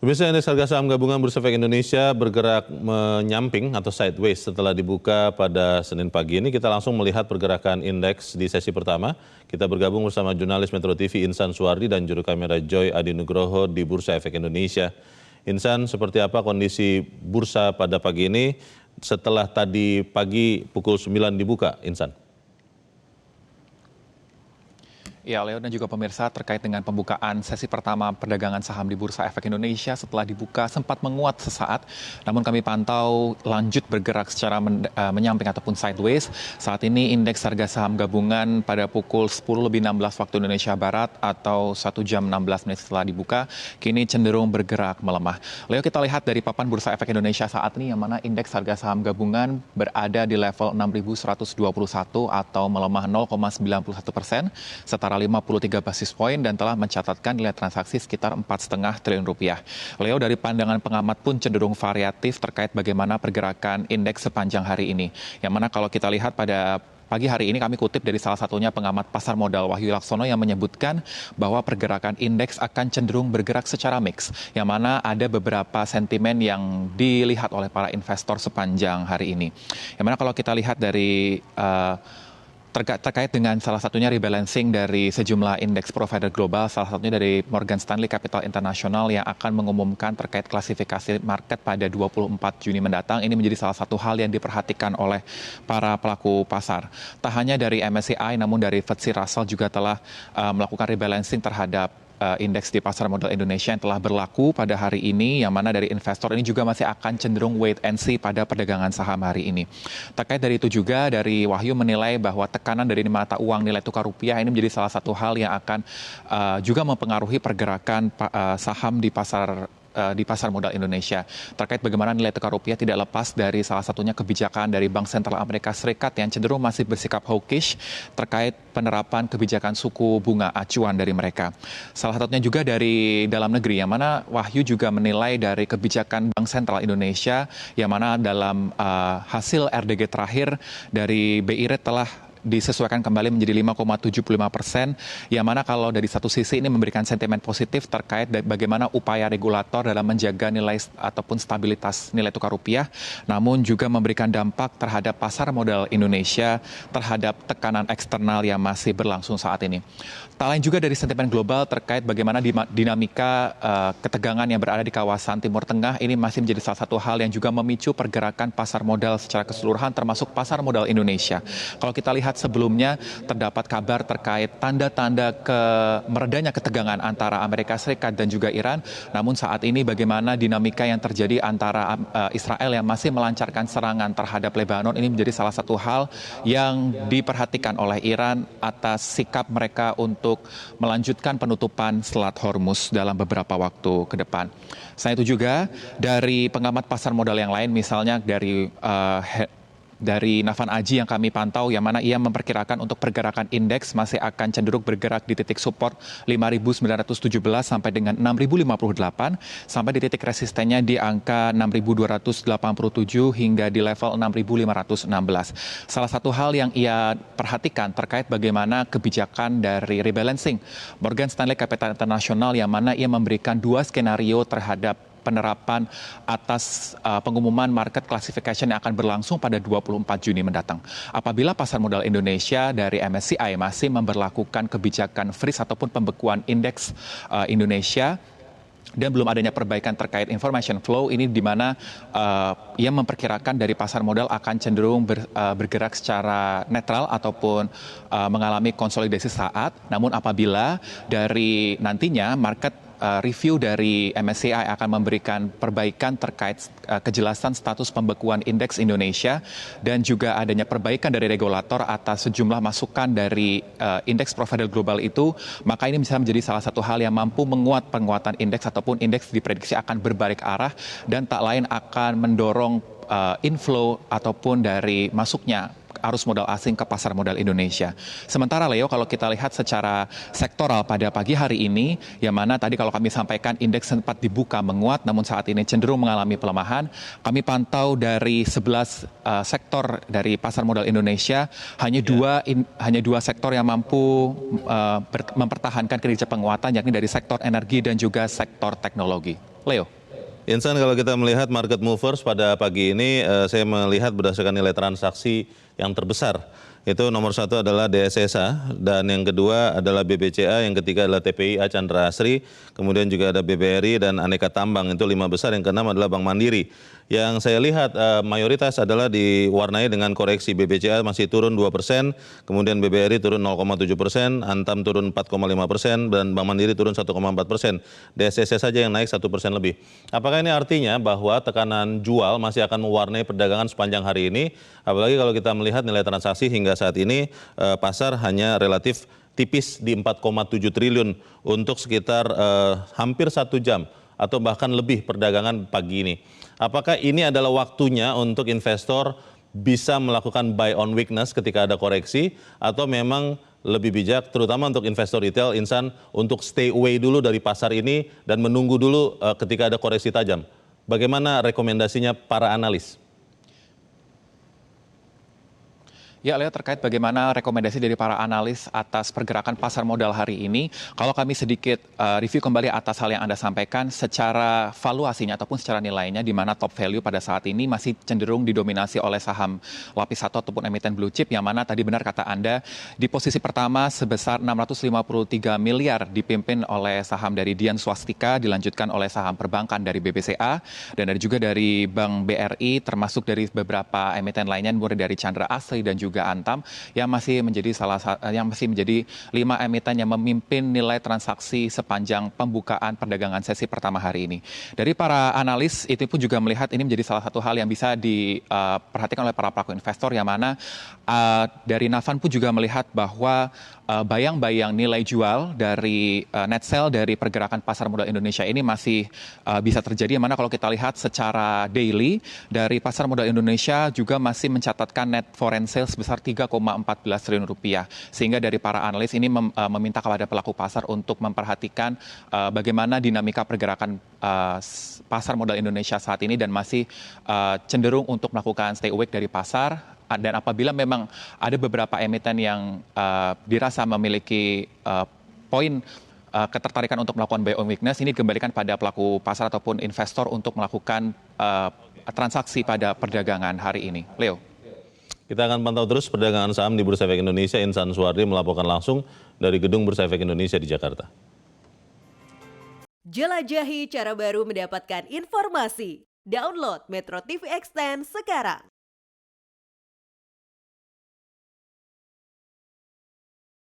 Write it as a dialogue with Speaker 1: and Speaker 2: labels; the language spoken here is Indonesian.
Speaker 1: Pemirsa, indeks harga saham gabungan Bursa Efek Indonesia bergerak menyamping atau sideways setelah dibuka pada Senin pagi ini. Kita langsung melihat pergerakan indeks di sesi pertama. Kita bergabung bersama jurnalis Metro TV Insan Suwardi dan juru kamera Joy Adinugroho di Bursa Efek Indonesia. Insan, seperti apa kondisi bursa pada pagi ini setelah tadi pagi pukul 9 dibuka, Insan?
Speaker 2: Ya, Leo dan juga pemirsa, terkait dengan pembukaan sesi pertama perdagangan saham di Bursa Efek Indonesia setelah dibuka sempat menguat sesaat, namun kami pantau lanjut bergerak secara menyamping ataupun sideways. Saat ini indeks harga saham gabungan pada pukul 10.16 waktu Indonesia Barat atau 1 jam 16 menit setelah dibuka, kini cenderung bergerak melemah. Leo, kita lihat dari papan Bursa Efek Indonesia saat ini, yang mana indeks harga saham gabungan berada di level 6.121 atau melemah 0,91%, setara 53 basis poin dan telah mencatatkan nilai transaksi sekitar 4,5 triliun rupiah. Leo, dari pandangan pengamat pun cenderung variatif terkait bagaimana pergerakan indeks sepanjang hari ini. Yang mana kalau kita lihat pada pagi hari ini kami kutip dari salah satunya pengamat pasar modal Wahyu Laksono yang menyebutkan bahwa pergerakan indeks akan cenderung bergerak secara mix, yang mana ada beberapa sentimen yang dilihat oleh para investor sepanjang hari ini. Yang mana kalau kita lihat dari terkait dengan salah satunya rebalancing dari sejumlah indeks provider global, salah satunya dari Morgan Stanley Capital International yang akan mengumumkan terkait klasifikasi market pada 24 Juni mendatang. Ini menjadi salah satu hal yang diperhatikan oleh para pelaku pasar. Tak hanya dari MSCI, namun dari FTSE Russell juga telah melakukan rebalancing terhadap indeks di pasar modal Indonesia yang telah berlaku pada hari ini, yang mana dari investor ini juga masih akan cenderung wait and see pada perdagangan saham hari ini. Terkait dari itu juga, dari Wahyu menilai bahwa tekanan dari mata uang nilai tukar rupiah ini menjadi salah satu hal yang akan juga mempengaruhi pergerakan saham di pasar modal Indonesia. Terkait bagaimana nilai tukar rupiah tidak lepas dari salah satunya kebijakan dari Bank Sentral Amerika Serikat yang cenderung masih bersikap hawkish terkait penerapan kebijakan suku bunga acuan dari mereka. Salah satunya juga dari dalam negeri, yang mana Wahyu juga menilai dari kebijakan Bank Sentral Indonesia, yang mana dalam hasil RDG terakhir dari BI Rate telah disesuaikan kembali menjadi 5,75%, yang mana kalau dari satu sisi ini memberikan sentimen positif terkait bagaimana upaya regulator dalam menjaga nilai ataupun stabilitas nilai tukar rupiah, namun juga memberikan dampak terhadap pasar modal Indonesia terhadap tekanan eksternal yang masih berlangsung saat ini. Tak lain juga dari sentimen global terkait bagaimana dinamika ketegangan yang berada di kawasan Timur Tengah ini masih menjadi salah satu hal yang juga memicu pergerakan pasar modal secara keseluruhan, termasuk pasar modal Indonesia. Kalau kita lihat sebelumnya terdapat kabar terkait tanda-tanda meredanya ketegangan antara Amerika Serikat dan juga Iran. Namun saat ini bagaimana dinamika yang terjadi antara Israel yang masih melancarkan serangan terhadap Lebanon ini menjadi salah satu hal yang diperhatikan oleh Iran atas sikap mereka untuk melanjutkan penutupan Selat Hormuz dalam beberapa waktu ke depan. Selain itu juga dari pengamat pasar modal yang lain, misalnya dari Navan Aji yang kami pantau, yang mana ia memperkirakan untuk pergerakan indeks masih akan cenderung bergerak di titik support 5.917 sampai dengan 6.058, sampai di titik resistennya di angka 6.287 hingga di level 6.516. Salah satu hal yang ia perhatikan terkait bagaimana kebijakan dari rebalancing Morgan Stanley Capital International, yang mana ia memberikan dua skenario terhadap penerapan atas pengumuman market classification yang akan berlangsung pada 24 Juni mendatang. Apabila pasar modal Indonesia dari MSCI masih memberlakukan kebijakan freeze ataupun pembekuan indeks Indonesia, dan belum adanya perbaikan terkait information flow, ini di mana ia memperkirakan dari pasar modal akan cenderung bergerak secara netral ataupun mengalami konsolidasi saat. Namun apabila dari nantinya market review dari MSCI akan memberikan perbaikan terkait kejelasan status pembekuan indeks Indonesia dan juga adanya perbaikan dari regulator atas sejumlah masukan dari indeks provider global itu, maka ini bisa menjadi salah satu hal yang mampu menguat penguatan indeks ataupun indeks diprediksi akan berbalik arah dan tak lain akan mendorong inflow ataupun dari masuknya arus modal asing ke pasar modal Indonesia. Sementara Leo, kalau kita lihat secara sektoral pada pagi hari ini, yang mana tadi kalau kami sampaikan indeks sempat dibuka menguat, namun saat ini cenderung mengalami pelemahan. Kami pantau dari 11 sektor dari pasar modal Indonesia, hanya dua sektor yang mampu mempertahankan kinerja penguatan, yakni dari sektor energi dan juga sektor teknologi. Leo.
Speaker 1: Insan, kalau kita melihat market movers pada pagi ini, saya melihat berdasarkan nilai transaksi yang terbesar. Itu nomor satu adalah DSSA, dan yang kedua adalah BBCA, yang ketiga adalah TPIA Chandra Asri, kemudian juga ada BBRI dan Aneka Tambang, itu 5 besar, yang keenam adalah Bank Mandiri. Yang saya lihat mayoritas adalah diwarnai dengan koreksi. BBCA masih turun 2%, kemudian BBRI turun 0,7%, Antam turun 4,5%, dan Bank Mandiri turun 1,4%. DSSA saja yang naik 1% lebih. Apakah ini artinya bahwa tekanan jual masih akan mewarnai perdagangan sepanjang hari ini? Apalagi kalau kita melihat nilai transaksi hingga saat ini pasar hanya relatif tipis di 4,7 triliun untuk sekitar hampir 1 jam atau bahkan lebih perdagangan pagi ini. Apakah ini adalah waktunya untuk investor bisa melakukan buy on weakness ketika ada koreksi, atau memang lebih bijak terutama untuk investor retail, Insan, untuk stay away dulu dari pasar ini dan menunggu dulu ketika ada koreksi tajam? Bagaimana rekomendasinya para analis?
Speaker 2: Ya, Leo, terkait bagaimana rekomendasi dari para analis atas pergerakan pasar modal hari ini, kalau kami sedikit review kembali atas hal yang Anda sampaikan, secara valuasinya ataupun secara nilainya, di mana top value pada saat ini masih cenderung didominasi oleh saham lapis 1 ataupun emiten blue chip, yang mana tadi benar kata Anda, di posisi pertama sebesar 653 miliar dipimpin oleh saham dari Dian Swastika, dilanjutkan oleh saham perbankan dari BBCA, dan juga dari Bank BRI, termasuk dari beberapa emiten lainnya, mulai dari Chandra Asri dan juga Antam, yang masih menjadi 5 emiten yang memimpin nilai transaksi sepanjang pembukaan perdagangan sesi pertama hari ini. Dari para analis itu pun juga melihat ini menjadi salah satu hal yang bisa diperhatikan oleh para pelaku investor, yang mana dari Navan pun juga melihat bahwa bayang-bayang nilai jual dari net sell dari pergerakan pasar modal Indonesia ini masih bisa terjadi, yang mana kalau kita lihat secara daily dari pasar modal Indonesia juga masih mencatatkan net foreign sales sebesar 3,14 triliun rupiah. Sehingga dari para analis ini meminta kepada pelaku pasar untuk memperhatikan bagaimana dinamika pergerakan pasar modal Indonesia saat ini, dan masih cenderung untuk melakukan stay awake dari pasar. Dan apabila memang ada beberapa emiten yang dirasa memiliki poin ketertarikan untuk melakukan buy on weakness, ini dikembalikan pada pelaku pasar ataupun investor untuk melakukan transaksi pada perdagangan hari ini. Leo.
Speaker 1: Kita akan pantau terus perdagangan saham di Bursa Efek Indonesia. Insan Suwardi melaporkan langsung dari Gedung Bursa Efek Indonesia di Jakarta.
Speaker 3: Jelajahi cara baru mendapatkan informasi. Download Metro TV Extend sekarang.